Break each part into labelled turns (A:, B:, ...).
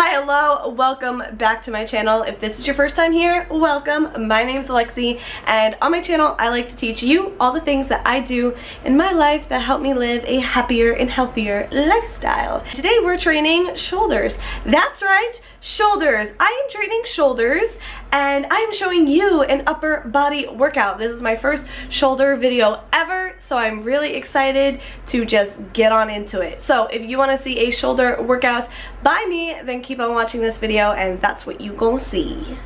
A: Hi, hello, welcome back to my channel. If this is your first time here, welcome. My name's Alexi, and on my channel I like to teach you all the things that I do in my life that help me live a happier and healthier lifestyle. Today we're training shoulders. That's right, shoulders. I am training shoulders, and I am showing you an upper body workout. This is my first shoulder video ever, so I'm really excited to just get on into it. So if you want to see a shoulder workout by me, then keep on watching this video and that's what you gonna see.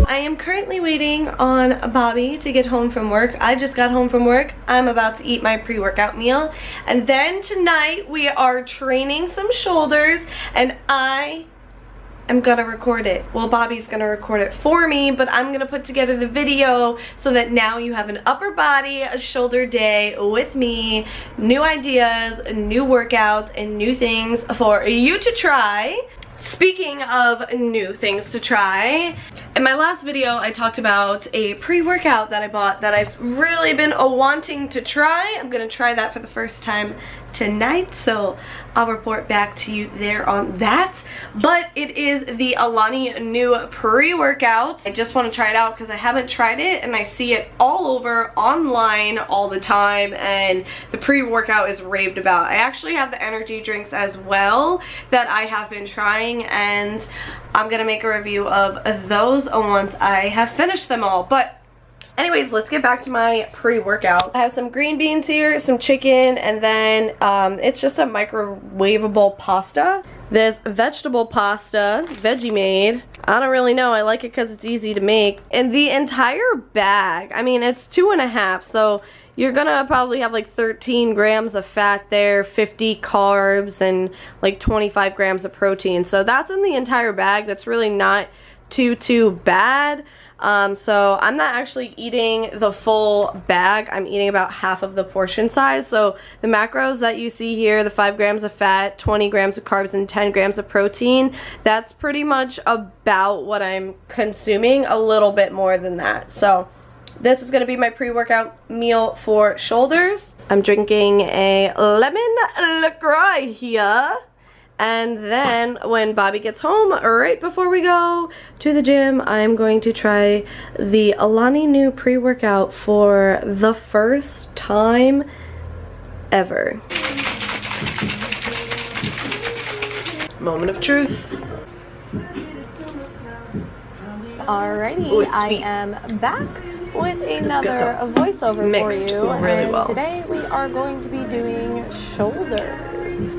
A: I am currently waiting on Bobby to get home from work. I just got home from work. I'm about to eat my pre-workout meal, and then tonight we are training some shoulders, and I'm gonna record it. Well, Bobby's gonna record it for me, but I'm gonna put together the video so that now you have an upper body, a shoulder day with me, new ideas, new workouts, and new things for you to try. Speaking of new things to try, in my last video I talked about a pre-workout that I bought that I've really been wanting to try. I'm gonna try that for the first time tonight, so I'll report back to you there on that. But it is the Alani new pre-workout. I just want to try it out because I haven't tried it and I see it all over online all the time, and the pre-workout is raved about. I actually have the energy drinks as well that I have been trying, and I'm gonna make a review of those once I have finished them all. But anyways, let's get back to my pre-workout. I have some green beans here, some chicken, and then it's just a microwavable pasta. This vegetable pasta, veggie made. I don't really know. I like it because it's easy to make. And the entire bag, I mean, it's 2.5, so you're gonna probably have like 13 grams of fat there, 50 carbs, and like 25 grams of protein. So that's in the entire bag. That's really not too bad. So I'm not actually eating the full bag. I'm eating about half of the portion size. So the macros that you see here, the 5 grams of fat, 20 grams of carbs, and 10 grams of protein, that's pretty much about what I'm consuming, a little bit more than that. So this is going to be my pre-workout meal for shoulders. I'm drinking a lemon LaCroix here. And then when Bobby gets home, right before we go to the gym, I'm going to try the Alani new pre-workout for the first time ever. Moment of truth.
B: Alrighty, I am back with another voiceover for you, and today we are going to be doing shoulders.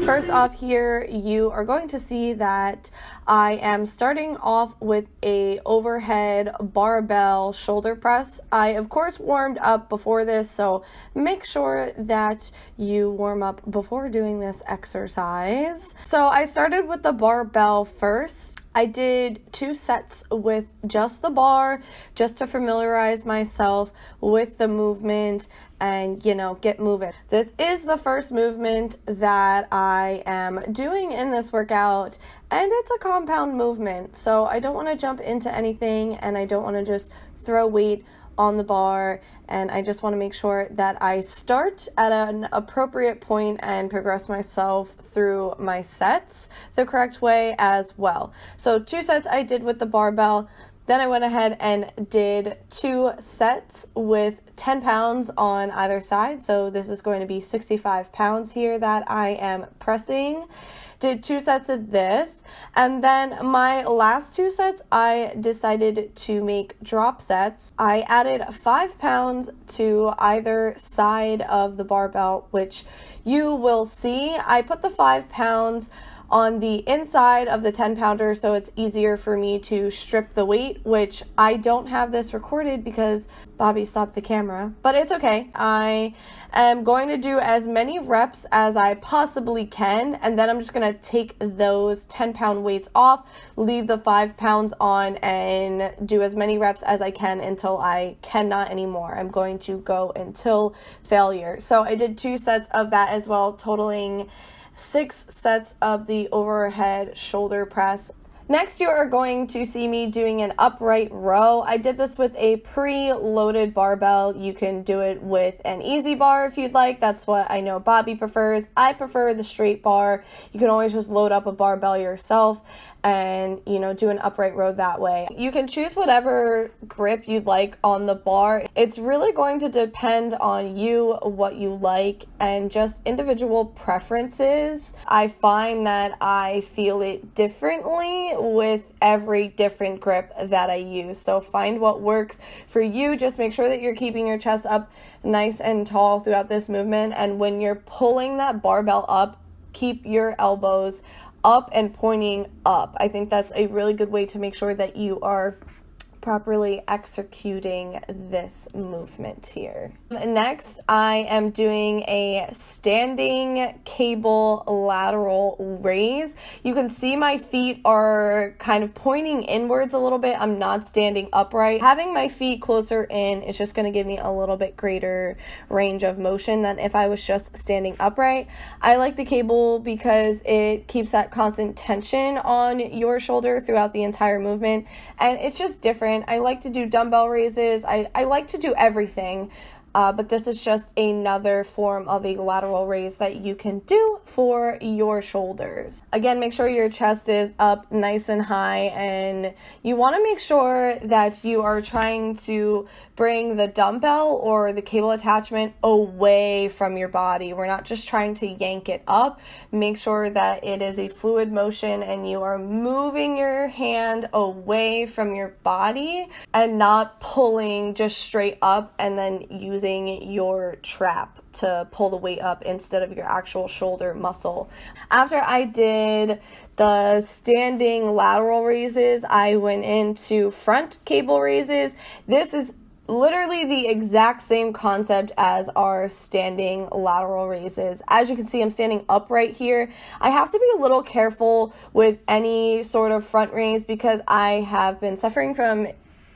B: First off here, you are going to see that I am starting off with a overhead barbell shoulder press. I of course warmed up before this, so make sure that you warm up before doing this exercise. So I started with the barbell first. I did 2 sets with just the bar, just to familiarize myself with the movement and, you know, get moving. This is the first movement that I am doing in this workout, and it's a compound movement, so I don't want to jump into anything, and I don't want to just throw weight on the bar, and I just want to make sure that I start at an appropriate point and progress myself through my sets the correct way as well. So 2 sets I did with the barbell. Then I went ahead and did 2 sets with 10 pounds on either side. So this is going to be 65 pounds here that I am pressing. Did 2 sets of this, and then my last 2 sets I decided to make drop sets. I added 5 pounds to either side of the barbell, which you will see. I put the 5 pounds on the inside of the 10 pounder so it's easier for me to strip the weight, which I don't have this recorded because Bobby stopped the camera, but it's okay. I am going to do as many reps as I possibly can, and then I'm just going to take those 10-pound weights off, leave the 5 pounds on, and do as many reps as I can until I cannot anymore. I'm going to go until failure. So I did 2 sets of that as well, totaling 6 sets of the overhead shoulder press. Next, you are going to see me doing an upright row. I did this with a pre-loaded barbell. You can do it with an easy bar if you'd like. That's what I know Bobby prefers. I prefer the straight bar. You can always just load up a barbell yourself and, do an upright row that way. You can choose whatever grip you'd like on the bar. It's really going to depend on you, what you like, and just individual preferences. I find that I feel it differently with every different grip that I use. So find what works for you. Just make sure that you're keeping your chest up nice and tall throughout this movement. And when you're pulling that barbell up, keep your elbows up and pointing up. I think that's a really good way to make sure that you are properly executing this movement here. Next, I am doing a standing cable lateral raise. You can see my feet are kind of pointing inwards a little bit. I'm not standing upright. Having my feet closer in is just going to give me a little bit greater range of motion than if I was just standing upright. I like the cable because it keeps that constant tension on your shoulder throughout the entire movement, and it's just different. I like to do dumbbell raises. I like to do everything, but this is just another form of a lateral raise that you can do for your shoulders. Again, make sure your chest is up nice and high, and you want to make sure that you are trying to bring the dumbbell or the cable attachment away from your body. We're not just trying to yank it up. Make sure that it is a fluid motion and you are moving your hand away from your body and not pulling just straight up and then using your trap to pull the weight up instead of your actual shoulder muscle. After I did the standing lateral raises, I went into front cable raises. This is literally the exact same concept as our standing lateral raises. As you can see, I'm standing upright here. I have to be a little careful with any sort of front raise because I have been suffering from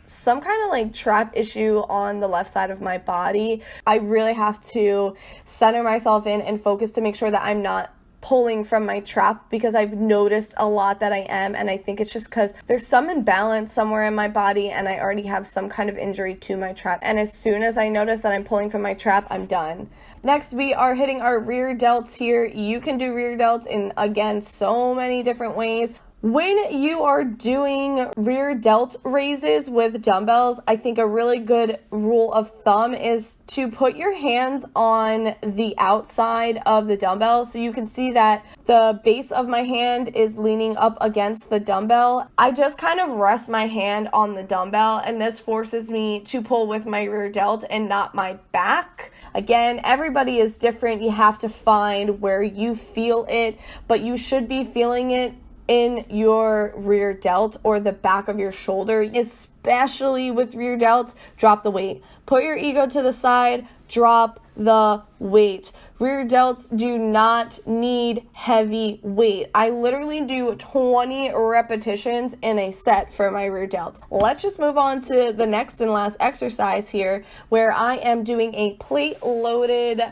B: some kind of trap issue on the left side of my body. I really have to center myself in and focus to make sure that I'm not pulling from my trap, because I've noticed a lot that I am, and I think it's just because there's some imbalance somewhere in my body and I already have some kind of injury to my trap, and as soon as I notice that I'm pulling from my trap, I'm done. Next, we are hitting our rear delts here. You can do rear delts in, again, so many different ways. When you are doing rear delt raises with dumbbells, I think a really good rule of thumb is to put your hands on the outside of the dumbbell. So you can see that the base of my hand is leaning up against the dumbbell. I just kind of rest my hand on the dumbbell, and this forces me to pull with my rear delt and not my back. Again, everybody is different. You have to find where you feel it, but you should be feeling it in your rear delt or the back of your shoulder. Especially with rear delts, drop the weight. Put your ego to the side, drop the weight. Rear delts do not need heavy weight. I literally do 20 repetitions in a set for my rear delts. Let's just move on to the next and last exercise here, where I am doing a plate loaded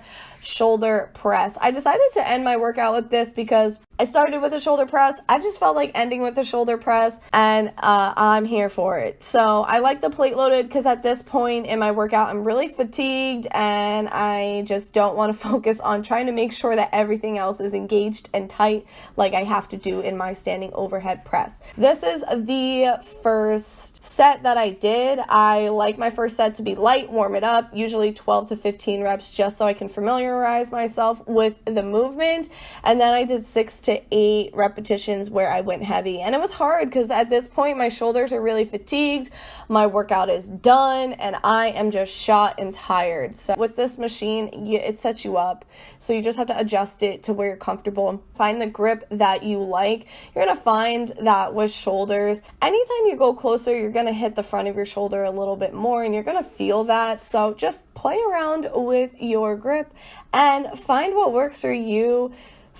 B: shoulder press. I decided to end my workout with this because I started with a shoulder press. I just felt like ending with a shoulder press, and I'm here for it. So I like the plate loaded because at this point in my workout, I'm really fatigued and I just don't want to focus on trying to make sure that everything else is engaged and tight like I have to do in my standing overhead press. This is the first set that I did. I like my first set to be light, warm it up, usually 12 to 15 reps just so I can familiarize myself with the movement. And then I did 6 to 8 repetitions where I went heavy. And it was hard because at this point my shoulders are really fatigued, my workout is done, and I am just shot and tired. So with this machine, it sets you up. So you just have to adjust it to where you're comfortable. Find the grip that you like. You're going to find that with shoulders, anytime you go closer, you're going to hit the front of your shoulder a little bit more and you're going to feel that. So just play around with your grip and find what works for you.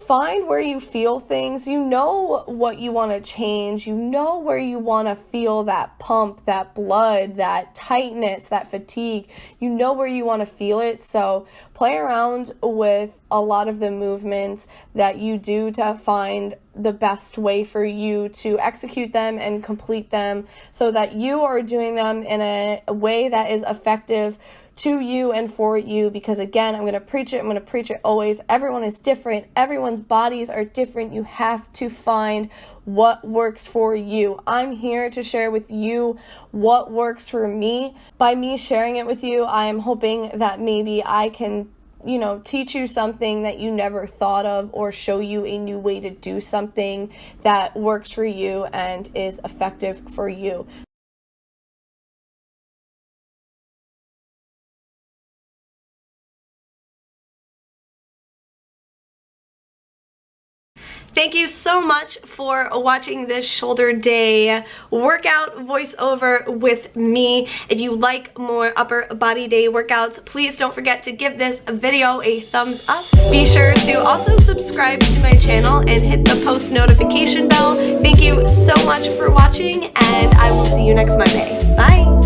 B: find where you feel things. You know what you want to change. You know where you want to feel that pump, that blood, that tightness, that fatigue. You know where you want to feel it. So play around with a lot of the movements that you do to find the best way for you to execute them and complete them so that you are doing them in a way that is effective to you and for you, because again, I'm going to preach it always. Everyone is different. Everyone's bodies are different. You have to find what works for you. I'm here to share with you what works for me. By me sharing it with you, I am hoping that maybe I can teach you something that you never thought of, or show you a new way to do something that works for you and is effective for you.
A: Thank you so much for watching this shoulder day workout voiceover with me. If you like more upper body day workouts, please don't forget to give this video a thumbs up. Be sure to also subscribe to my channel and hit the post notification bell. Thank you so much for watching, and I will see you next Monday. Bye!